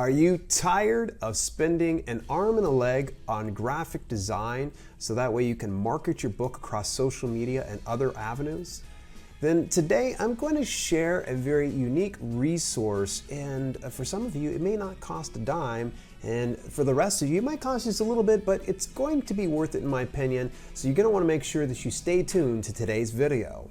Are you tired of spending an arm and a leg on graphic design so that way you can market your book across social media and other avenues? Then today I'm going to share a very unique resource, and for some of you it may not cost a dime, and for the rest of you it might cost just a little bit, but it's going to be worth it in my opinion. So you're going to want to make sure that you stay tuned to today's video.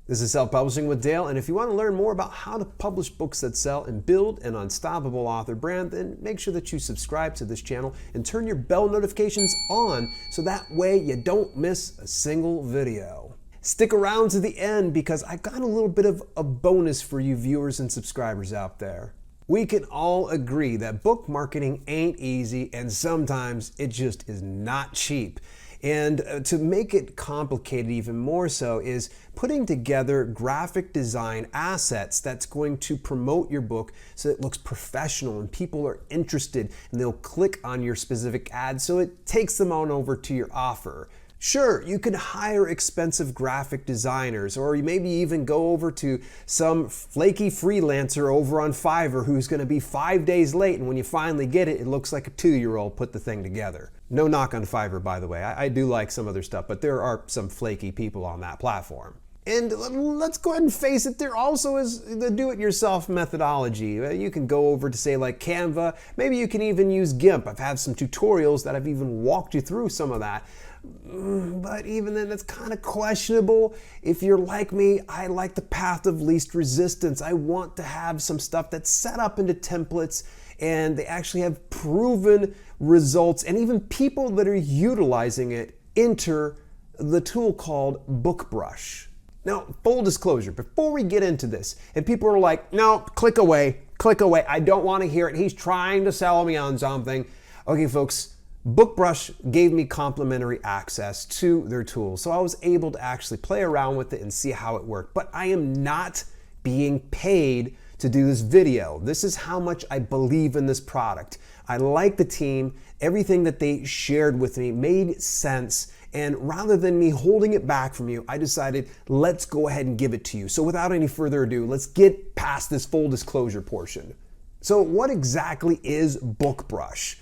This is Self-Publishing with Dale, and if you want to learn more about how to publish books that sell and build an unstoppable author brand, then make sure that you subscribe to this channel and turn your bell notifications on so that way you don't miss a single video. Stick around to the end because I've got a little bit of a bonus for you viewers and subscribers out there. We can all agree that book marketing ain't easy, and sometimes it just is not cheap. And to make it complicated even more so is putting together graphic design assets that's going to promote your book so it looks professional and people are interested and they'll click on your specific ad so it takes them on over to your offer. Sure, you can hire expensive graphic designers, or you maybe even go over to some flaky freelancer over on Fiverr who's going to be 5 days late, and when you finally get it, it looks like a 2-year-old put the thing together. No knock on Fiverr, by the way. I do like some other stuff, but there are some flaky people on that platform. And let's go ahead and face it, there also is the do-it-yourself methodology. You can go over to say like Canva, maybe you can even use GIMP. I've had some tutorials that have even walked you through some of that. But even then, it's kind of questionable. If you're like me, I like the path of least resistance. I want to have some stuff that's set up into templates and they actually have proven results, and even people that are utilizing it enter the tool called BookBrush. Now, full disclosure, before we get into this, and people are like, no, click away, I don't want to hear it, he's trying to sell me on something. Okay, folks, BookBrush gave me complimentary access to their tool, so I was able to actually play around with it and see how it worked. But I am not being paid to do this video. This is how much I believe in this product. I like the team. Everything that they shared with me made sense. And rather than me holding it back from you, I decided let's go ahead and give it to you. So without any further ado, let's get past this full disclosure portion. So what exactly is BookBrush?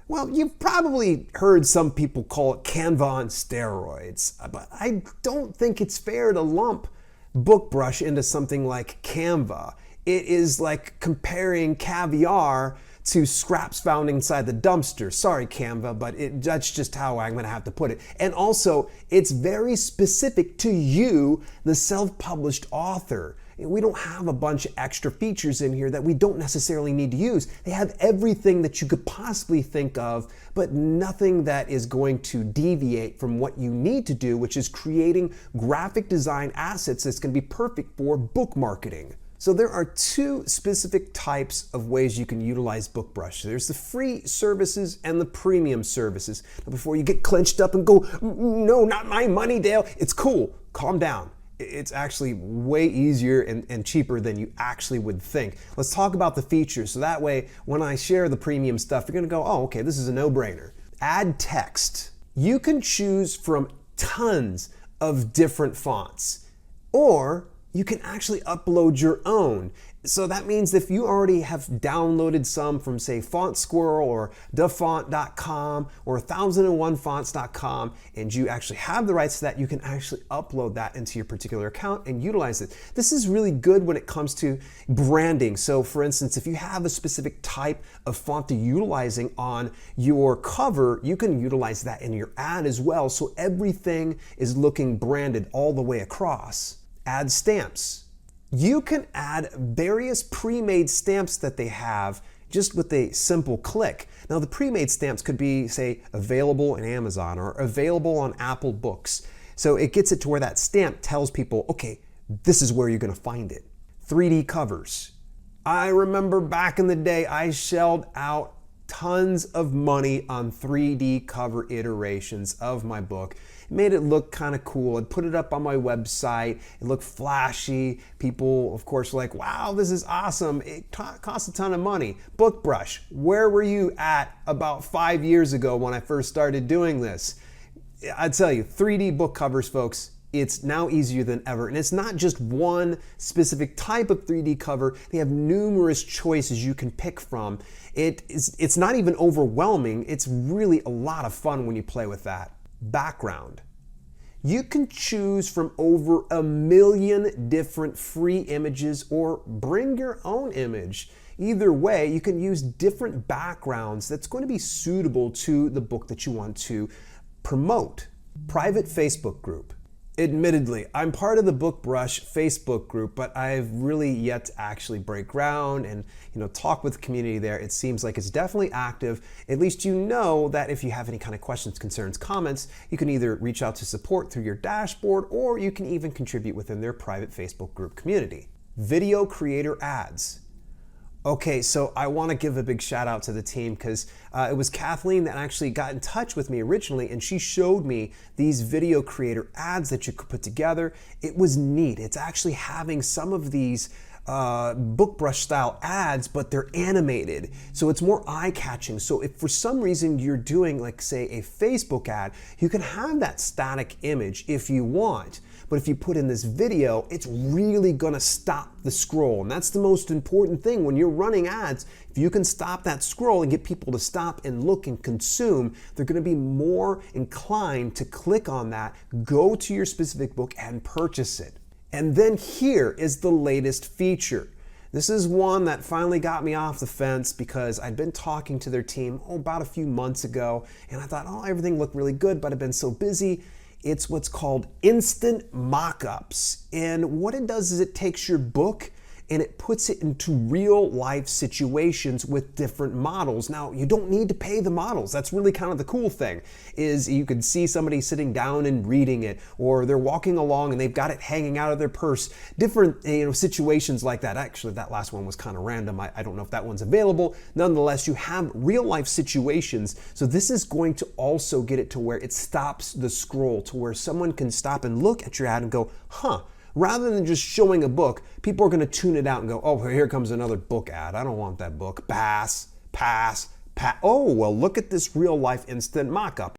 Well, you've probably heard some people call it Canva on steroids, but I don't think it's fair to lump BookBrush into something like Canva. It is like comparing caviar to scraps found inside the dumpster. Sorry, Canva, but that's just how I'm going to have to put it. And also, it's very specific to you, the self-published author. We don't have a bunch of extra features in here that we don't necessarily need to use. They have everything that you could possibly think of, but nothing that is going to deviate from what you need to do, which is creating graphic design assets that's going to be perfect for book marketing. So there are two specific types of ways you can utilize BookBrush. There's the free services and the premium services. Now before you get clenched up and go, no, not my money, Dale, it's cool, calm down. It's actually way easier and cheaper than you actually would think. Let's talk about the features. So that way, when I share the premium stuff, you're gonna go, oh, okay, this is a no-brainer. Add text. You can choose from tons of different fonts, or you can actually upload your own. So that means if you already have downloaded some from, say, Font Squirrel or dafont.com or 1001fonts.com, and you actually have the rights to that, you can actually upload that into your particular account and utilize it. This is really good when it comes to branding. So for instance, if you have a specific type of font to utilizing on your cover, you can utilize that in your ad as well. So everything is looking branded all the way across. Add stamps. You can add various pre-made stamps that they have just with a simple click. Now the pre-made stamps could be, say, available in Amazon or available on Apple Books. So it gets it to where that stamp tells people, okay, this is where you're gonna find it. 3D covers. I remember back in the day, I shelled out tons of money on 3D cover iterations of my book. It made it look kind of cool. I'd put it up on my website. It looked flashy. People, of course, were like, wow, this is awesome. It costs a ton of money. BookBrush, where were you at about 5 years ago when I first started doing this? I'd tell you, 3D book covers, folks, It's now easier than ever. And it's not just one specific type of 3D cover. They have numerous choices you can pick from. It's not even overwhelming. It's really a lot of fun when you play with that. Background. You can choose from over 1 million different free images or bring your own image. Either way, you can use different backgrounds that's going to be suitable to the book that you want to promote. Private Facebook group. Admittedly, I'm part of the Book Brush Facebook group, but I've really yet to actually break ground and talk with the community there. It seems like it's definitely active. At least you know that if you have any kind of questions, concerns, comments, you can either reach out to support through your dashboard, or you can even contribute within their private Facebook group community. Video creator ads. Okay, so I want to give a big shout out to the team because it was Kathleen that actually got in touch with me originally, and she showed me these video creator ads that you could put together. It was neat. It's actually having some of these book brush style ads, but they're animated, so it's more eye-catching. So if for some reason you're doing, like, say, a Facebook ad, you can have that static image if you want. But if you put in this video, it's really gonna stop the scroll. And that's the most important thing when you're running ads. If you can stop that scroll and get people to stop and look and consume, they're gonna be more inclined to click on that, go to your specific book and purchase it. And then here is the latest feature. This is one that finally got me off the fence because I'd been talking to their team about a few months ago, and I thought, everything looked really good, but I've been so busy. It's what's called instant mockups. And what it does is it takes your book and it puts it into real life situations with different models. Now, you don't need to pay the models. That's really kind of the cool thing, is you could see somebody sitting down and reading it, or they're walking along and they've got it hanging out of their purse. Different situations like that. Actually, that last one was kind of random. I don't know if that one's available. Nonetheless, you have real life situations. So this is going to also get it to where it stops the scroll, to where someone can stop and look at your ad and go, huh. Rather than just showing a book, people are going to tune it out and go, oh, here comes another book ad. I don't want that book. Pass, pass, pass. Oh, well, look at this real life instant mock-up.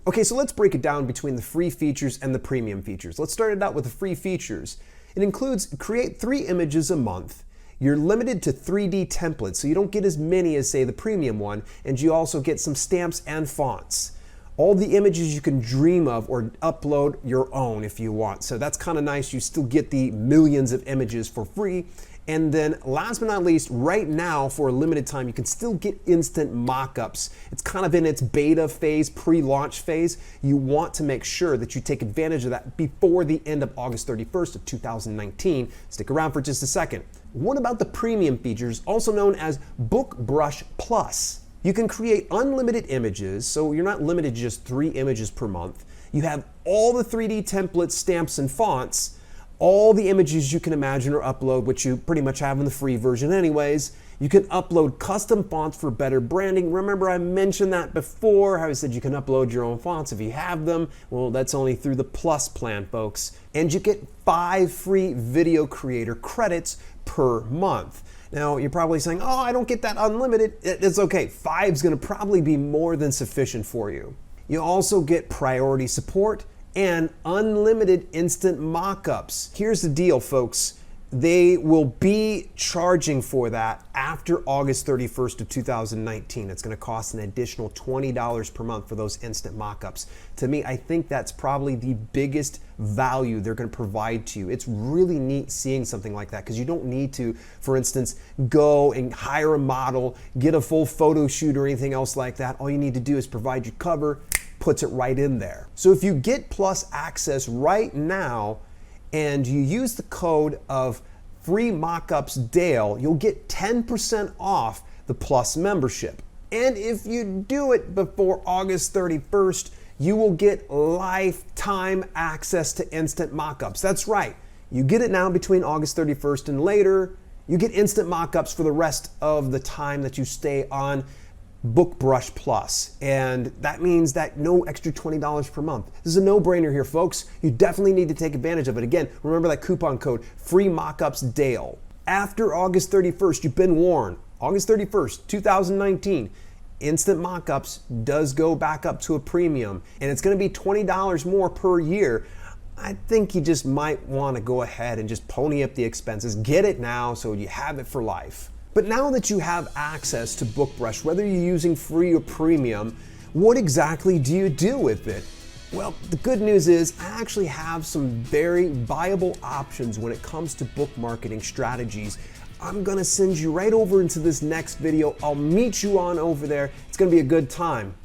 Okay, so let's break it down between the free features and the premium features. Let's start it out with the free features. It includes create 3 images a month. You're limited to 3D templates, so you don't get as many as, say, the premium one, and you also get some stamps and fonts. All the images you can dream of, or upload your own if you want. So that's kind of nice. You still get the millions of images for free. And then last but not least, right now for a limited time, you can still get instant mockups. It's kind of in its beta phase, pre-launch phase. You want to make sure that you take advantage of that before the end of August 31st of 2019. Stick around for just a second. What about the premium features, also known as Book Brush Plus? You can create unlimited images, so you're not limited to just 3 images per month. You have all the 3D templates, stamps, and fonts, all the images you can imagine or upload, which you pretty much have in the free version anyways. You can upload custom fonts for better branding. Remember, I mentioned that before, how I said you can upload your own fonts if you have them. Well, that's only through the Plus plan, folks. And you get 5 free video creator credits per month. Now, you're probably saying, oh, I don't get that unlimited. It's okay. 5's going to probably be more than sufficient for you. You also get priority support and unlimited instant mockups. Here's the deal, folks. They will be charging for that after August 31st of 2019. It's going to cost an additional $20 per month for those instant mockups. To me, I think that's probably the biggest value they're going to provide to you. It's really neat seeing something like that because you don't need to, for instance, go and hire a model, get a full photo shoot or anything else like that. All you need to do is provide your cover, puts it right in there. So if you get Plus access right now, and you use the code of free mockups Dale, you'll get 10% off the Plus membership. And if you do it before August 31st, you will get lifetime access to instant mockups. That's right. You get it now between August 31st and later. You get instant mockups for the rest of the time that you stay on Book Brush Plus, and that means that no extra $20 per month. This is a no-brainer here, folks. You definitely need to take advantage of it. Again, remember that coupon code, free mockups Dale. After August 31st, you've been warned. August 31st, 2019, Instant Mockups does go back up to a premium, and it's going to be $20 more per year. I think you just might want to go ahead and just pony up the expenses. Get it now so you have it for life. But now that you have access to BookBrush, whether you're using free or premium, what exactly do you do with it? Well, the good news is I actually have some very viable options when it comes to book marketing strategies. I'm gonna send you right over into this next video. I'll meet you on over there. It's gonna be a good time.